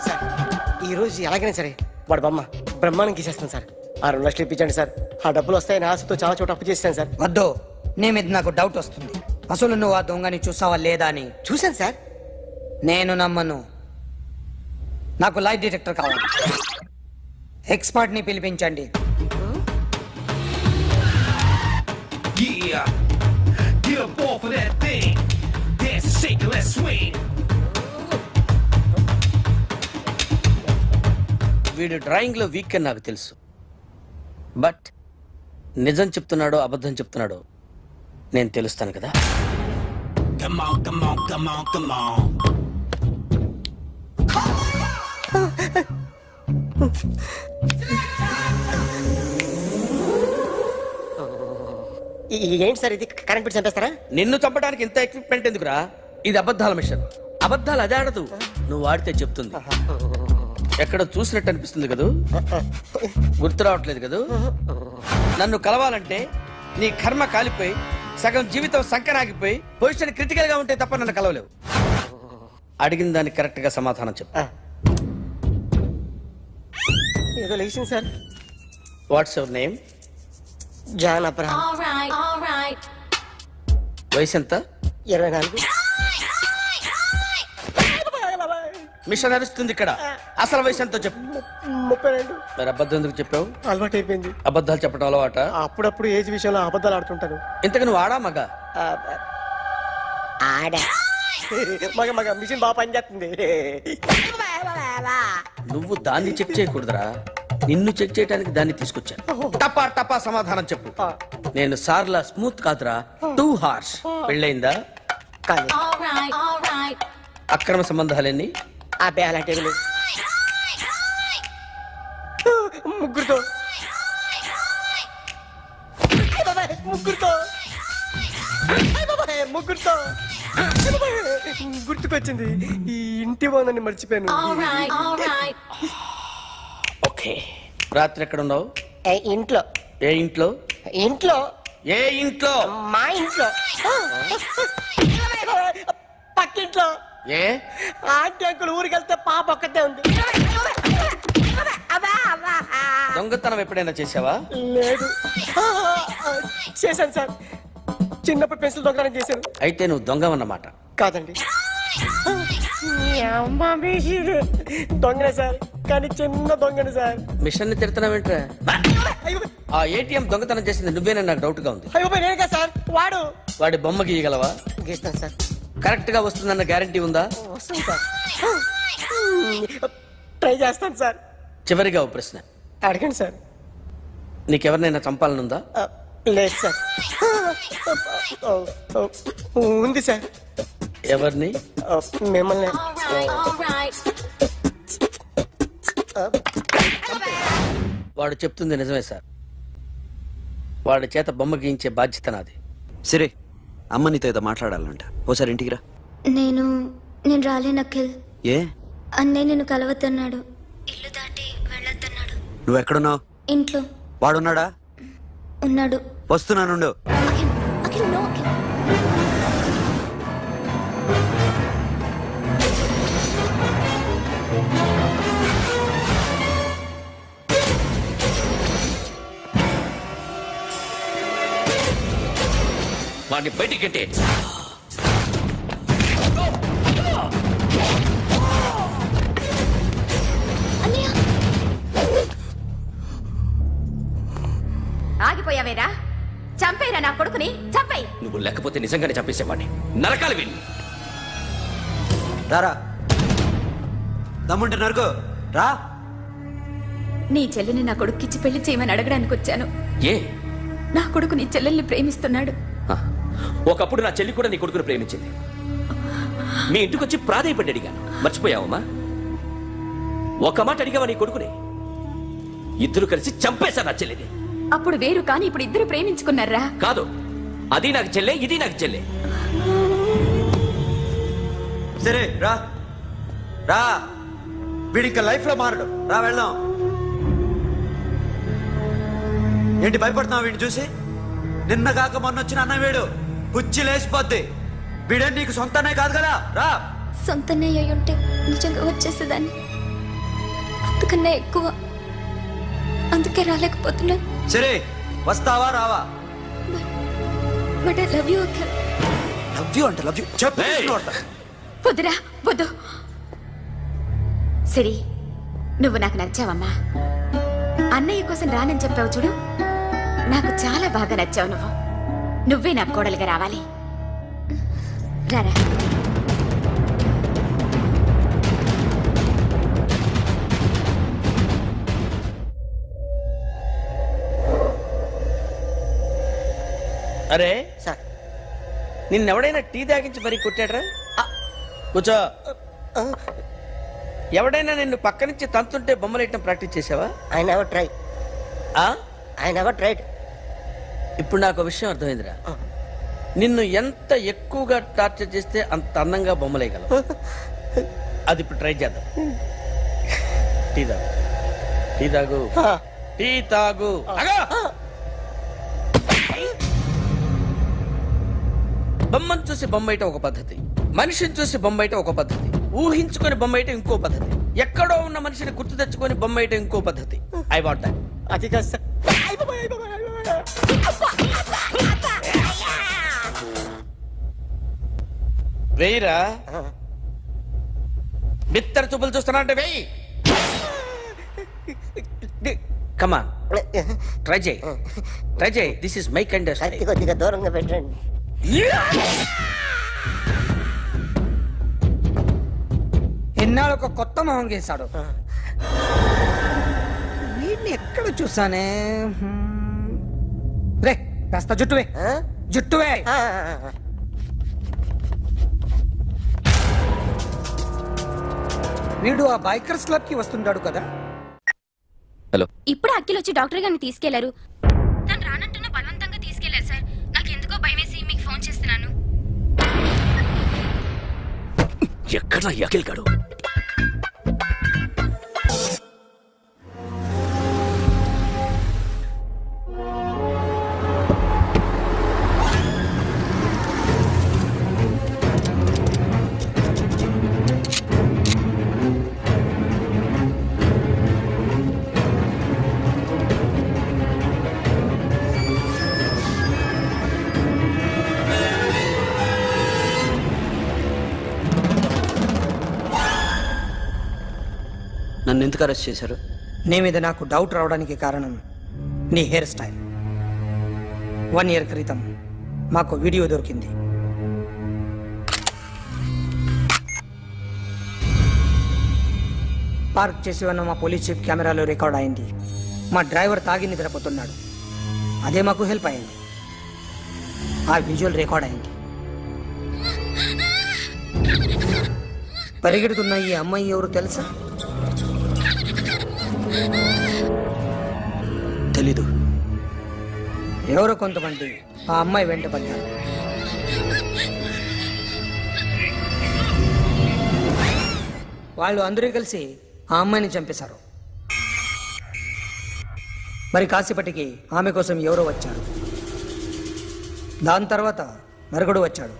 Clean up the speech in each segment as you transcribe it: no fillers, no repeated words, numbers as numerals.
Sir ఈరోజు ఎలాగైనా సరే వాడు బొమ్మ బ్రహ్మాండం గీసేస్తాను సార్. ఆ 2 లక్షలు ఇప్పించండి సార్. ఆ డబ్బులు వస్తాయని ఆశతో చాలా చోట అప్పు చేస్తాను సార్. వద్దు, నీ మీద నాకు డౌట్ వస్తుంది. అసలు నువ్వు ఆ దొంగని చూసావా లేదా అని. చూశాను సార్. నేను నమ్మను. నాకు లైట్ డిటెక్టర్ కావాలి. ఎక్స్పర్ట్ ని పిలిపించండి. Yeah, get up off of that thing. Dance and shake and let's swing. వీడు డ్రాయింగ్ లో వీక్ అని నాకు తెలుసు. బట్ నిజం చెప్తున్నాడో అబద్ధం చెప్తున్నాడో నేను తెలుస్తాను కదా. Come on, come on, come on, come on. ఏంటి సార్ ఇది? కరెంట్ బిల్ చంపేస్తారా? నిన్ను చంపడానికి ఇంత ఎక్విప్మెంట్ ఎందుకురా? ఇది అబద్ధాల మిషన్. అబద్ధాలు అదే ఆడదు, నువ్వు ఆడితే చెప్తుంది. ఎక్కడ చూసినట్టు అనిపిస్తుంది కదూ, గుర్తు రావట్లేదు కదూ. నన్ను కలవాలంటే నీ కర్మ కాలిపోయి సగం జీవితం సంకనాగిపోయి పొజిషన్ క్రిటికల్ గా ఉంటే తప్ప నన్ను కలవలేవు. అడిగిన దానికి కరెక్ట్ గా సమాధానం చెప్పు. ఏదో లేచింది sir. What's your name? John Abraham. వయసు ఎంత? 24. మిషన్ నడుస్తుంది ఇక్కడ. అసలు వయసు ఎంతో చెప్పు. 32. మరి అబద్ధం ఎందుకు చెప్పావు? అలవాటు అయిపోయింది. అబద్ధాలు చెప్పడం అలవాట? అప్పుడప్పుడు ఏజ్ విషయంలో అబద్ధాలు ఆడుతుంటాను. ఇంతకు నువ్వు ఆడా మగ? ఆడా. మగ మగ మిషన్ బాగా పనిచేస్తుంది. నువ్వు దాన్ని చెక్ చేయకూడదురా, నిన్ను చెక్ చేయడానికి దాన్ని తీసుకొచ్చాను. టపా టపా సమాధానం చెప్పు. నేను సార్లా స్మూత్ కాదురా, టూ హార్ష్. పెళ్ళయిందా? కానీ అక్రమ సంబంధాలన్నీ? అబ్బే అలాంటివి లేవు. ముగ్గురుతో ముగ్గురుతో ముగ్గురుతో గుర్తుకొచ్చింది. ఈ ఇంటి వాళ్ళని మర్చిపోయాను. ఓకే. రాత్రి ఎక్కడ ఉన్నావు? ఇంట్లో. ఏ ఇంట్లో? ఇంట్లో. ఏ ఇంట్లో? మా ఇంట్లో. పక్కింట్లో. ఏ ఆంటీ అంకుల్ ఊరికి వెళ్తే పాప ఒక్కతే ఉంది. దొంగతనం ఎప్పుడైనా చేసావా? లేదు. చేశాను సార్. చిన్నప్పుడు పెన్సిల్ దొంగతనం చేశాను. అయితే నువ్వు దొంగవన్నమాట. కాదండి, దొంగనే సార్, కానీ చిన్న దొంగని సార్. మిషన్ ని తిడుతున్నావేంట్రా? ఆ ఏటీఎం దొంగతనం చేసింది నువ్వేనని నాకు డౌట్ గా ఉంది. అయ్యో నేనే కదా సార్. వాడి బొమ్మ గీయగలవా? గీస్తాను సార్. కరెక్ట్ గా వస్తుందన్న గ్యారంటీ ఉందా? వస్తుంది సార్. ట్రై చేస్తాను సార్. చివరిగా ఓ ప్రశ్న అడగండి సార్. నీకెవరినైనా చంపాలనుందా? లేదు సార్. ఉంది సార్. ఎవరిని? మిమ్మల్ని. వాడు చెప్తుంది నిజమే సార్. వాడి చేత బొమ్మ గీయించే బాధ్యత నాది. సరే, అమ్మ నీతో ఏదో మాట్లాడాలంట. ఓసారి ఇంటికి రా. నేను రాలేను అఖిల్. ఏ? అన్నయ్య నిన్ను కలవద్దన్నాడు. ఇల్లు దాటి వెళ్ళొద్దన్నాడు. నువ్వెక్కడున్నావు? ఇంట్లో. వాడున్నాడా? ఉన్నాడు. వస్తున్నానుండు. అఖిల్, అఖిల్, నో అఖిల్. వాడిని బయటికి గెట్టే. ఆగిపోయావేరా? చంపేరా నా కొడుకుని, చంపేయ్. నువ్వు లేకపోతే నిజంగానే చంపేసేవాడిని. నరకాలి వీణ్ణి. రారా, దమ్ముంటే నరుకు రా. నీ చెల్లిని నా కొడుక్కిచ్చి పెళ్లి చేయమని అడగడానికి వచ్చాను. ఏ? నా కొడుకు నీ చెల్లెల్ని ప్రేమిస్తున్నాడు. ఒకప్పుడు నా చెల్లి కూడా నీ కొడుకును ప్రేమించింది. మీ ఇంటికి వచ్చి ప్రాధేయపడి అడిగాను, మర్చిపోయావమ్మా? ఒక మాట అడిగావా నీ కొడుకుని? ఇద్దరు కలిసి చంపేశారు నా చెల్లిని. అప్పుడు వేరు, కానీ ఇప్పుడు ఇద్దరు ప్రేమించుకున్నారా? కాదు, అది నాకు చెల్లె, ఇది నాకు చెల్లె. సరే రా రా, వీడి ఇంకా లైఫ్ లో మారడు. రా వెళ్దాం. ఏంటి భయపడుతున్నావు వీడిని చూసి? నిన్న కాక మొన్న వచ్చిన అన్న వీడు పుచ్చి లేసిపోద్ది. వీడే నీకు సొంతనే కాదు కదా రా. సొంతనే అయి ఉంటే నిజంగా వచ్చేసేదాన్ని. అంతకన్నా ఎక్కువ. అందుకే రాలేకపోతున్నా. సరే వస్తావా రావా? But I love you uncle. Love you అంటే లవ్ యూ చెప్పు. వద్దురా వద్దు. సిరి, నువ్వు నాకు నచ్చావమ్మా. అన్నయ్య కోసం రానని చెప్పావు చూడు, నాకు చాలా బాగా నచ్చావు నువ్వు. నువ్వే నా కోడలుగా రావాలి. రారా. అరే సార్ నిన్నెవడైనా టీ తాగించి మరీ కొట్టాడ్రా? కూర్చో. ఎవడైనా నిన్ను పక్క నుంచి తంతుంటే బొమ్మలేయటం ప్రాక్టీస్ చేసావా? I never try. ఆ? I never tried. ఇప్పుడు నాకు విషయం అర్థమైందిరా. నిన్ను ఎంత ఎక్కువగా టార్చర్ చేస్తే అంత అందంగా బొమ్మలేయగలవు. అది ఇప్పుడు ట్రై చేద్దాం. టీ తాగు, టీ తాగు, టీ తాగు. ఆగు! బొమ్మను చూసి బొమ్మయటం ఒక పద్ధతి, మనిషిని చూసి బొమ్మయటం ఒక పద్ధతి, ఊహించుకొని బొమ్మయటం ఇంకో పద్ధతి, ఎక్కడో ఉన్న మనిషిని గుర్తు తెచ్చుకొని బొమ్మయటం ఇంకో పద్ధతి. I want that. అది కాదు సార్. వెయ్యిరా. బిత్తర చూపులు చూస్తున్నా అంటే వెయ్యి. కమాన్, ట్రై చేయి, ట్రై చేయి. This is my kind of కత్తి కొద్దిగా దూరంగా పెట్టండి. ఎన్నాళ్ళు ఒక కొత్త మొహం గీశాడు. వీడిని ఎక్కడ చూసానే? రే కాస్త జుట్టువే, జుట్టువే. వీడు ఆ బైకర్స్ క్లబ్ కి వస్తుంటాడు కదా. ఇప్పుడు అఖిల్ వచ్చి డాక్టర్ గారిని తీసుకెళ్లారు. తను రానంటున్న బలవంతంగా తీసుకెళ్లారు సార్. నాకు ఎందుకో భయం వేసి మీకు ఫోన్ చేస్తున్నాను. ఎక్కడ అఖిల్ గాడు? నన్ను ఎందుకు అరెస్ట్ చేశారు? నీ మీద నాకు డౌట్ రావడానికి కారణం నీ హెయిర్ స్టైల్. 1 year క్రితం మాకు వీడియో దొరికింది. పార్క్ చేసి ఉన్న మా పోలీస్ జీప్ కెమెరాలో రికార్డ్ అయింది. మా డ్రైవర్ తాగి నిద్రపోతున్నాడు. అదే మాకు హెల్ప్ అయింది. ఆ విజువల్ రికార్డ్ అయింది. పరిగెడుతున్న ఈ అమ్మాయి ఎవరు తెలుసా? తెలీదు. ఎవరో కొంతమంది ఆ అమ్మాయి వెంట పడ్డారు. వాళ్ళు అందరూ కలిసి ఆ అమ్మాయిని చంపేశారు. మరి కాసేపటికి ఆమె కోసం ఎవరో వచ్చారు. దాని తర్వాత మరొకడు వచ్చాడు.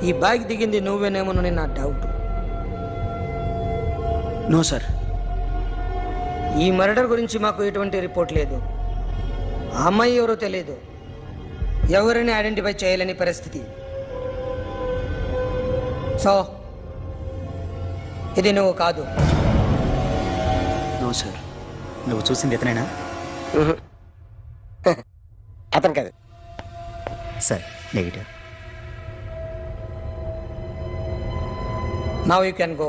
ఈ బైక్ దిగింది నువ్వేనేమోనని నా డౌట్. No sir. ఈ మర్డర్ గురించి మాకు ఎటువంటి రిపోర్ట్ లేదు. ఆ అమ్మాయి ఎవరో తెలియదు. ఎవరిని ఐడెంటిఫై చేయలేని పరిస్థితి. సో ఇది నువ్వు కాదు. No sir. నువ్వు చూసింది ఇతనేనా? అతను కాదు sir. Negative. Now you can go.